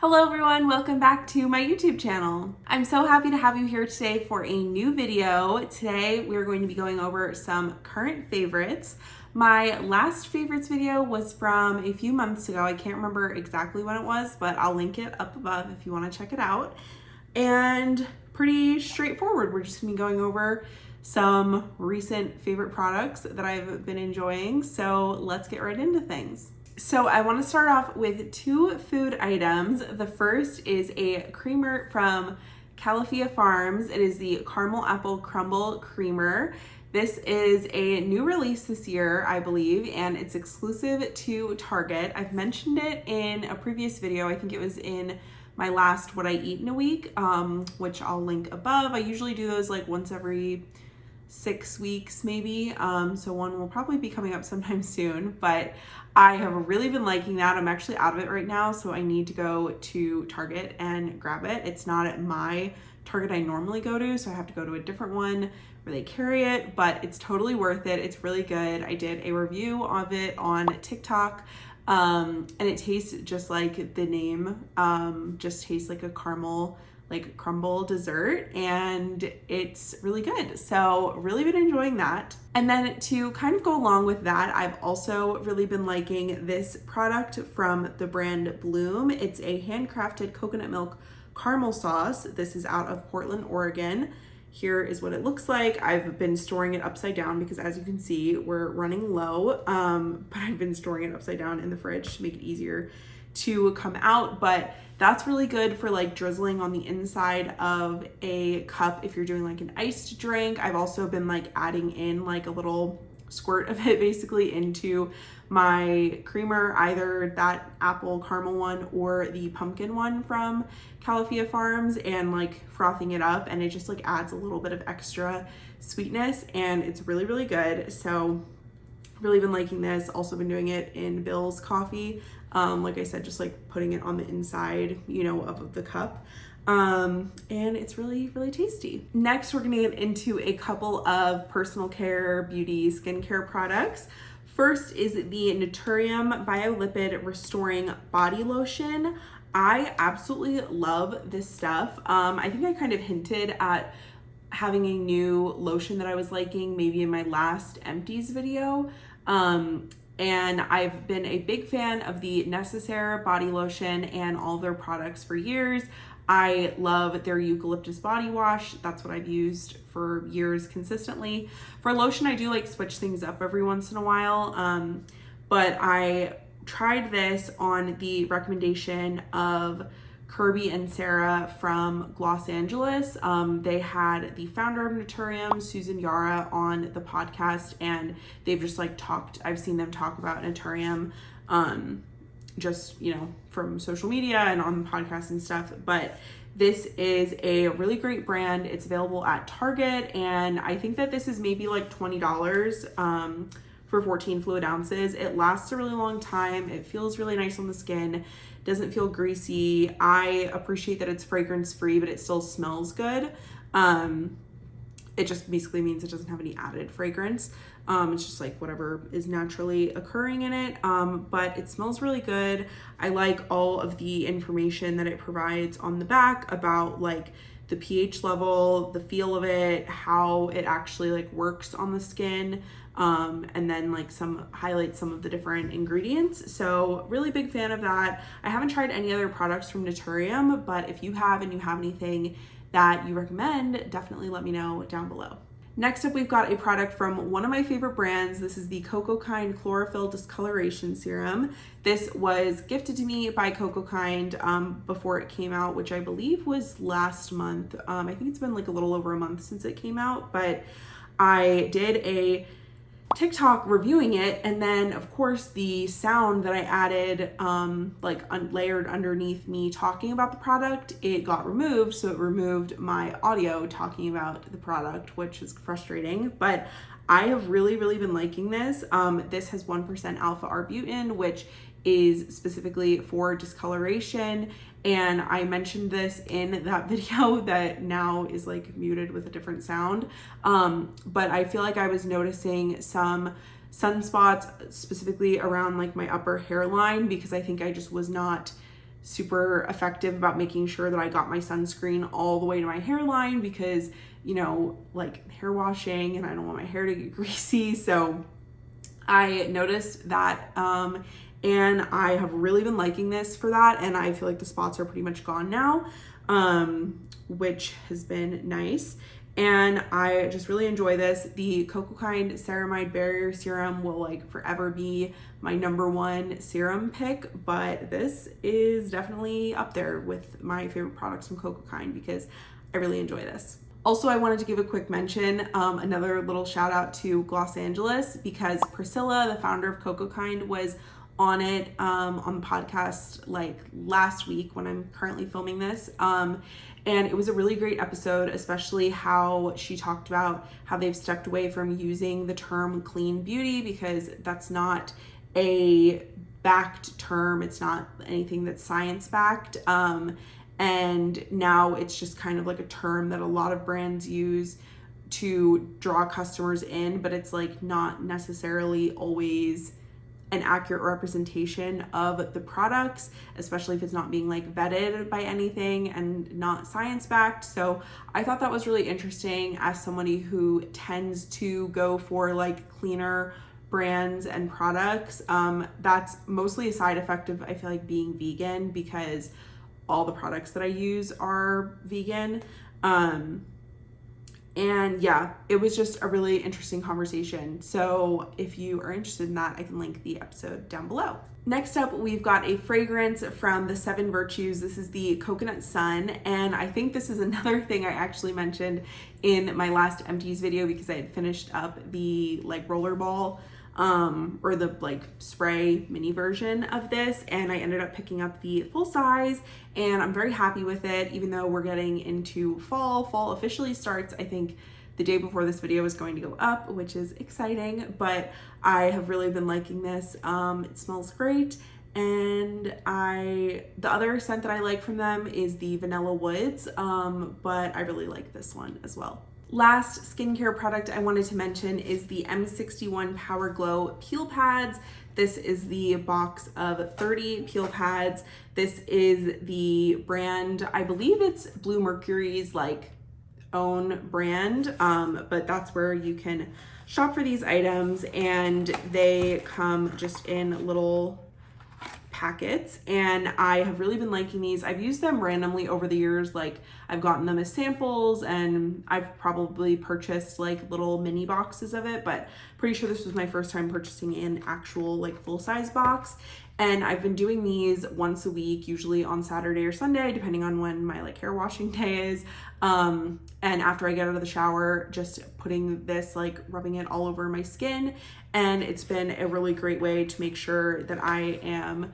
Hello everyone, welcome back to my YouTube channel. I'm so happy to have you here today for a new video. Today we're going to be going over some current favorites. My last favorites video was from a few months ago. I can't remember exactly when it was, but I'll link it up above if you want to check it out. And pretty straightforward. We're just gonna be going over some recent favorite products that I've been enjoying. So let's get right into things. So I want to start off with two food items. The first is a creamer from Califia Farms. It is the Caramel Apple Crumble Creamer. This is a new release this year, I believe, and it's exclusive to Target. I've mentioned it in a previous video. I think it was in my last What I Eat in a Week, which I'll link above. I usually do those like once every 6 weeks maybe, so one will probably be coming up sometime soon, but I have really been liking that. I'm actually out of it right now, so I need to go to Target and grab it. It's not at my Target I normally go to, so I have to go to a different one where they carry it, but it's totally worth it. It's really good. I did a review of it on TikTok, and it tastes just like the name, just tastes like a caramel like crumble dessert, and it's really good. So really been enjoying that. And then to kind of go along with that, I've also really been liking this product from the brand Bloom. It's a handcrafted coconut milk caramel sauce. This is out of Portland, Oregon. Here is what it looks like. I've been storing it upside down because, as you can see, we're running low, but I've been storing it upside down in the fridge to make it easier to come out. But that's really good for like drizzling on the inside of a cup if you're doing like an iced drink. I've also been like adding in like a little squirt of it basically into my creamer, either that apple caramel one or the pumpkin one from Califia Farms, and like frothing it up, and it just like adds a little bit of extra sweetness, and it's really, really good. So really been liking this. Also been doing it in Bill's coffee. Like I said, just like putting it on the inside, you know, of the cup. And it's really, really tasty. Next, we're gonna get into a couple of personal care, beauty, skincare products. First is the Naturium Biolipid Restoring Body Lotion. I absolutely love this stuff. I think I kind of hinted at having a new lotion that I was liking maybe in my last empties video. And I've been a big fan of the Necessaire body lotion and all their products for years. I love their eucalyptus body wash. That's what I've used for years consistently. For lotion, I do like switch things up every once in a while. But I tried this on the recommendation of Kirby and Sarah from Los Angeles. They had the founder of Naturium, Susan Yara, on the podcast, and they've just like talked, I've seen them talk about Naturium, just, you know, from social media and on the podcast and stuff. But this is a really great brand. It's available at Target, and I think that this is maybe like $20 for 14 fluid ounces. It lasts a really long time. It feels really nice on the skin. Doesn't feel greasy. I appreciate that it's fragrance free, but it still smells good. It just basically means it doesn't have any added fragrance. It's just like whatever is naturally occurring in it. But it smells really good. I like all of the information that it provides on the back about like the pH level, the feel of it, how it actually like works on the skin, and then like highlight some of the different ingredients. So really big fan of that. I haven't tried any other products from Naturium, but if you have and you have anything that you recommend, definitely let me know down below. Next up, we've got a product from one of my favorite brands. This is the Cocokind Chlorophyll Discoloration Serum. This was gifted to me by Cocokind before it came out, which I believe was last month. I think it's been like a little over a month since it came out, but I did a TikTok reviewing it, and then of course the sound that I added layered underneath me talking about the product, it got removed, so it removed my audio talking about the product, which is frustrating. But I have really, really been liking this. This has 1% alpha arbutin, which is specifically for discoloration, and I mentioned this in that video that now is like muted with a different sound, but I feel like I was noticing some sunspots specifically around like my upper hairline because I think I just was not super effective about making sure that I got my sunscreen all the way to my hairline because, you know, like hair washing and I don't want my hair to get greasy. So I noticed that and I have really been liking this for that, and I feel like the spots are pretty much gone now, which has been nice. And I just really enjoy this. The LiQWYD Ceramide Barrier Serum will like forever be my #1 serum pick, but this is definitely up there with my favorite products from LiQWYD because I really enjoy this. Also, I wanted to give a quick mention, another little shout out to Los Angeles, because Priscilla, the founder of LiQWYD, was on it on the podcast like last week when I'm currently filming this. And it was a really great episode, especially how she talked about how they've stepped away from using the term clean beauty because that's not a backed term. It's not anything that's science backed. And now it's just kind of like a term that a lot of brands use to draw customers in, but it's like not necessarily always an accurate representation of the products, especially if it's not being like vetted by anything and not science backed. So I thought that was really interesting as somebody who tends to go for like cleaner brands and products. That's mostly a side effect of, I feel like, being vegan because all the products that I use are vegan. And yeah, it was just a really interesting conversation. So if you are interested in that, I can link the episode down below. Next up, we've got a fragrance from the 7 Virtues. This is the Coconut Sun. And I think this is another thing I actually mentioned in my last empties video because I had finished up the like rollerball or the like spray mini version of this, and I ended up picking up the full size, and I'm very happy with it. Even though we're getting into fall officially starts, I think, the day before this video is going to go up, which is exciting, but I have really been liking this. It smells great. And the other scent that I like from them is the Vanilla Woods, but I really like this one as well. Last skincare product I wanted to mention is the M61 Power Glow Peel Pads. This is the box of 30 peel pads. This is the brand, I believe it's Blue Mercury's like own brand, but that's where you can shop for these items, and they come just in little packets, and I have really been liking these. I've used them randomly over the years, like I've gotten them as samples, and I've probably purchased like little mini boxes of it, but pretty sure this was my first time purchasing an actual like full-size box. And I've been doing these once a week, usually on Saturday or Sunday, depending on when my like hair washing day is. And after I get out of the shower, just putting this, like rubbing it all over my skin. And it's been a really great way to make sure that I am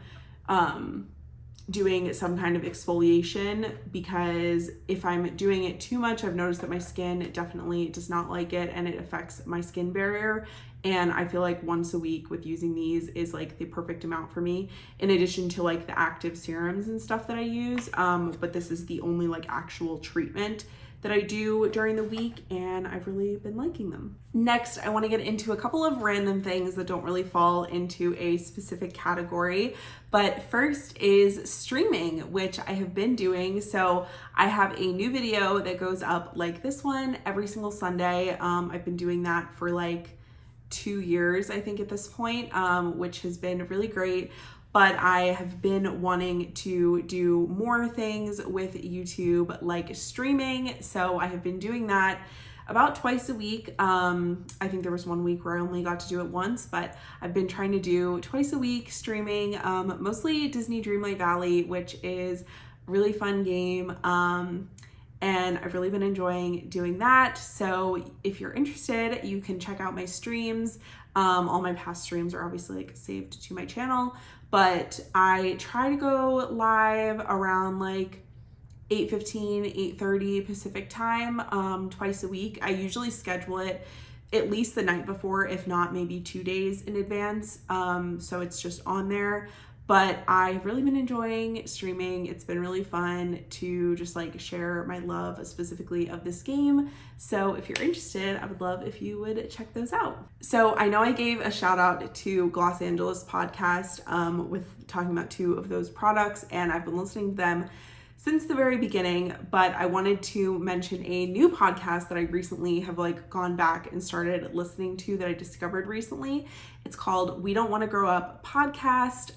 doing some kind of exfoliation, because if I'm doing it too much, I've noticed that my skin definitely does not like it and it affects my skin barrier. And I feel like once a week with using these is like the perfect amount for me, in addition to like the active serums and stuff that I use. But this is the only like actual treatment that I do during the week, and I've really been liking them. Next, I want to get into a couple of random things that don't really fall into a specific category. But first is streaming, which I have been doing. So I have a new video that goes up like this one every single Sunday. I've been doing that for like 2 years, I think, at this point, which has been really great. But I have been wanting to do more things with YouTube, like streaming. So I have been doing that about twice a week. I think there was one week where I only got to do it once, but I've been trying to do twice a week streaming, mostly Disney Dreamlight Valley, which is a really fun game. And I've really been enjoying doing that. So if you're interested, you can check out my streams. All my past streams are obviously like saved to my channel, but I try to go live around like 8:15, 8:30 Pacific time, twice a week. I usually schedule it at least the night before, if not maybe 2 days in advance. So it's just on there. but I've really been enjoying streaming. It's been really fun to just like share my love specifically of this game. So if you're interested, I would love if you would check those out. So I know I gave a shout out to Los Angeles podcast with talking about 2 of those products, and I've been listening to them since the very beginning, but I wanted to mention a new podcast that I recently have like gone back and started listening to that I discovered recently. It's called We Don't Want to Grow Up podcast.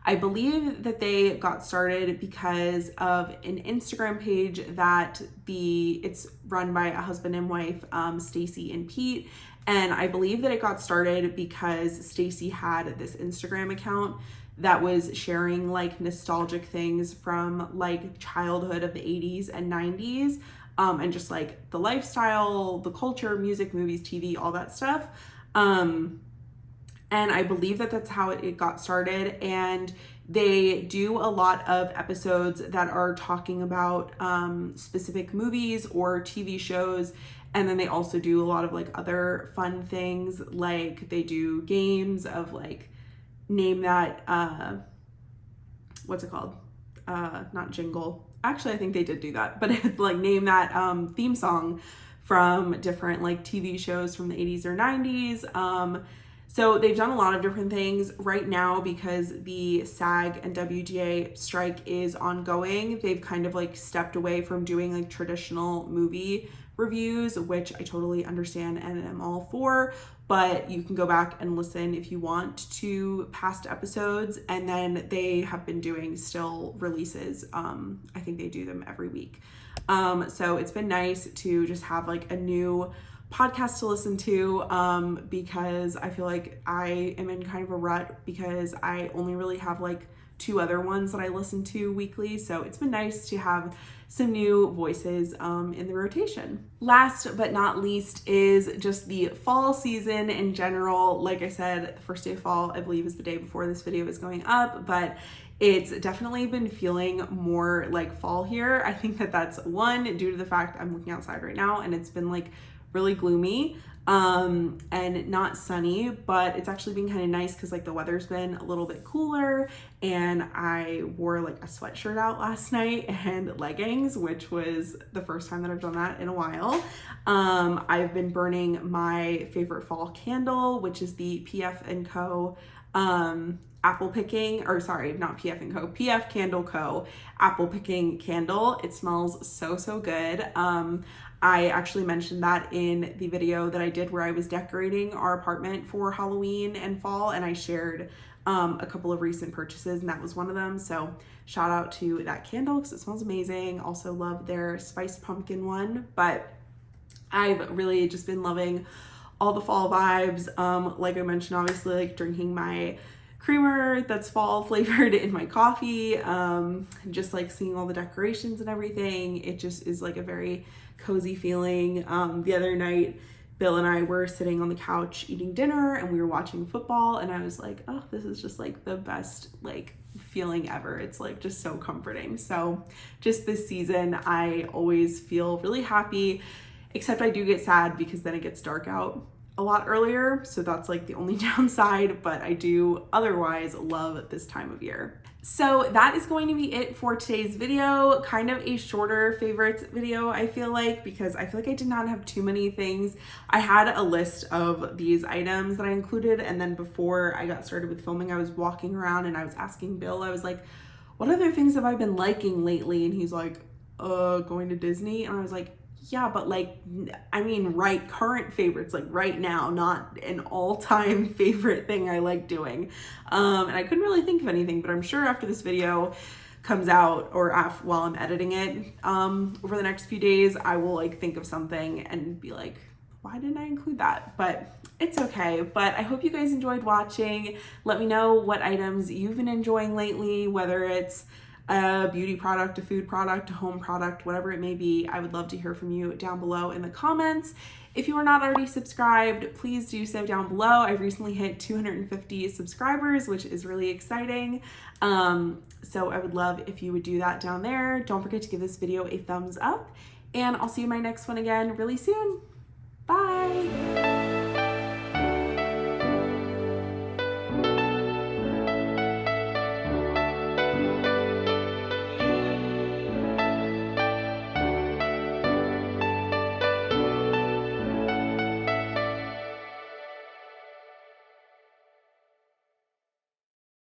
I believe that they got started because of an Instagram page that it's run by a husband and wife, Stacy and Pete. And I believe that it got started because Stacy had this Instagram account that was sharing like nostalgic things from like childhood of the 80s and 90s, and just like the lifestyle, the culture, music, movies, TV, all that stuff. And I believe that that's how it got started. And they do a lot of episodes that are talking about specific movies or TV shows. And then they also do a lot of like other fun things, like they do games of like, name that, what's it called? Not jingle. Actually, I think they did do that, but it's like name that theme song from different like TV shows from the 80s or 90s. So they've done a lot of different things right now because the SAG and WGA strike is ongoing. They've kind of like stepped away from doing like traditional movie reviews, which I totally understand and am all for, but you can go back and listen if you want to past episodes. And then they have been doing still releases. I think they do them every week. So it's been nice to just have like a new podcast to listen to, because I feel like I am in kind of a rut because I only really have like 2 other ones that I listen to weekly. So it's been nice to have some new voices in the rotation. Last but not least is just the fall season in general. Like I said, the first day of fall, I believe, is the day before this video is going up, but it's definitely been feeling more like fall here. I think that that's one, due to the fact I'm looking outside right now and it's been like really gloomy and not sunny, but it's actually been kind of nice because like the weather's been a little bit cooler, and I wore like a sweatshirt out last night and leggings, which was the first time that I've done that in a while. I've been burning my favorite fall candle, which is the PF & Co. Apple picking, or sorry, not PF & Co, PF Candle Co. apple picking candle. It smells so good. I actually mentioned that in the video that I did where I was decorating our apartment for Halloween and fall, and I shared a couple of recent purchases, and that was one of them. So shout out to that candle because it smells amazing. Also love their spiced pumpkin one, but I've really just been loving all the fall vibes. Like I mentioned, obviously like drinking my creamer that's fall flavored in my coffee, just like seeing all the decorations and everything. It just is like a very cozy feeling. The other night, Bill and I were sitting on the couch eating dinner and we were watching football, and I was like, oh, this is just like the best like feeling ever. It's like just so comforting. So just this season, I always feel really happy, except I do get sad because then it gets dark out a lot earlier, so that's like the only downside, but I do otherwise love this time of year. So that is going to be it for today's video. Kind of a shorter favorites video, I feel like, because I feel like I did not have too many things. I had a list of these items that I included, and then before I got started with filming, I was walking around and I was asking Bill, I was like, what other things have I been liking lately? And he's like, going to Disney. And I was like, yeah, but like, I mean, right, current favorites, like right now, not an all-time favorite thing I like doing. And I couldn't really think of anything, but I'm sure after this video comes out, or while I'm editing it, over the next few days, I will like think of something and be like, why didn't I include that? But it's okay. But I hope you guys enjoyed watching. Let me know what items you've been enjoying lately, whether it's a beauty product, a food product, a home product, whatever it may be. I would love to hear from you down below in the comments. If you are not already subscribed, please do so down below. I've recently hit 250 subscribers, which is really exciting. So I would love if you would do that down there. Don't forget to give this video a thumbs up, and I'll see you in my next one again really soon. Bye.